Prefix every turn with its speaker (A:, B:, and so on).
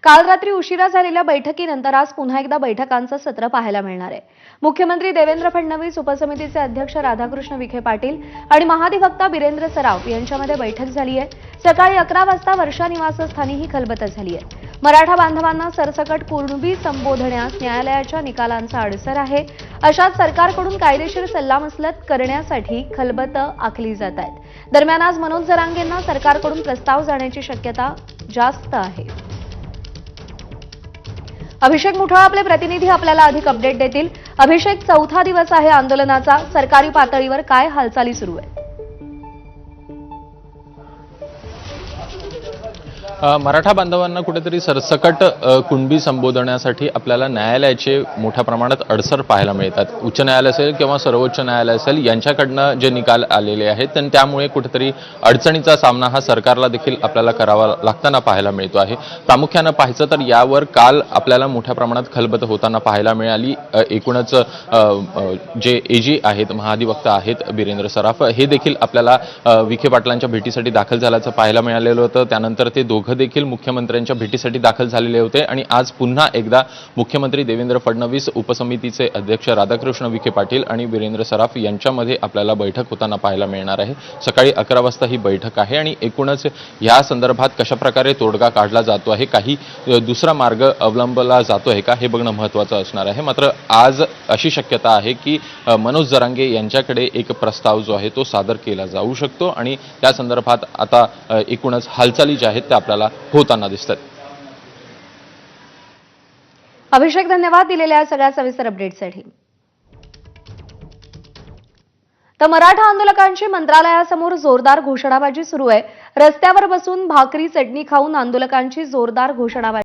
A: काल रात्री उशिरा झालेल्या बैठकीनंतर आज पुन्हा एकदा बैठकांचं सत्र पाहायला मिळणार आहे। मुख्यमंत्री देवेंद्र फडणवीस, उपसमितीचे अध्यक्ष राधाकृष्ण विखे पाटील आणि महाधिवक्ता बिरेंद्र सराफ यांच्यामध्ये बैठक झाली आहे। सकाळी 11 वाजता वर्षा निवासस्थानी ही खलबत झाली आहे। मराठा बांधवांना सरसकट कुणबी संबोधण्यास न्यायालयाच्या निकालांचा अडसर आहे, अशात सरकारकडून कायदेशीर सल्लामसलत करण्यासाठी खलबत आखली जात आहेत। दरम्यान आज मनोज जरांगेंना सरकारकडून प्रस्ताव जाण्याची शक्यता जास्त आहे। अभिषेक मुठोळ आपले प्रतिनिधी आपल्याला अधिक अपडेट देतील। अभिषेक, चौथा दिवस आहे आंदोलनाचा, सरकारी पातळीवर काय हालचाली सुरू आहे?
B: मराठा बांधवांना कुठेतरी सरसकट कुणबी संबोधण्यासाठी आपल्याला न्यायालयाचे मोठ्या प्रमाणात अडसर पाहायला मिळतात। उच्च न्यायालय असेल किंवा सर्वोच्च न्यायालय असेल यांच्याकडनं जे निकाल आलेले आहेत त्यामुळे कुठेतरी अडचणीचा सामना हा सरकारला देखील आपल्याला करावा लागताना पाहायला मिळतो आहे। प्रामुख्यानं पाहायचं तर यावर काल आपल्याला मोठ्या प्रमाणात खलबत होताना पाहायला मिळाली। एकूणच जे एजी आहेत, महाधिवक्ता आहेत बिरेंद्र सराफ, हे देखील आपल्याला विखे पाटलांच्या भेटीसाठी दाखल झाल्याचं पाहायला मिळालेलं होतं। त्यानंतर ते दोघं देखील मुख्यमंत्र्यांच्या भेटीसाठी दाखल झालेले होते आणि आज पुन्हा एकदा मुख्यमंत्री देवेंद्र फडणवीस, उपसमितीचे अध्यक्ष राधाकृष्ण विखे पाटील आणि बिरेंद्र सराफ यांच्यामध्ये आपल्याला बैठक होताना पाहायला मिळणार आहे। सकाळी 11 वाजता ही बैठक आहे आणि एकूणच या संदर्भात कशाप्रकारे तोडगा काढला जातो आहे, काही दुसरा मार्ग अवलंबला जातो आहे का, हे बघणं महत्त्वाचं असणार आहे। मात्र आज अशी शक्यता आहे की मनोज जरांगे यांच्याकडे एक प्रस्ताव जो आहे तो सादर केला जाऊ शकतो आणि त्या संदर्भात आता एकूणच हालचाली ज्या आहेत त्या आपल्याला होताना दिसतात।
A: अभिषेक, धन्यवाद दिलेल्या सगळ्या सविस्तर अपडेटसाठी। तर मराठा आंदोलकांची मंत्रालयासमोर जोरदार घोषणाबाजी सुरू आहे। रस्त्यावर बसून भाकरी चटणी खाऊन आंदोलकांची जोरदार घोषणाबाजी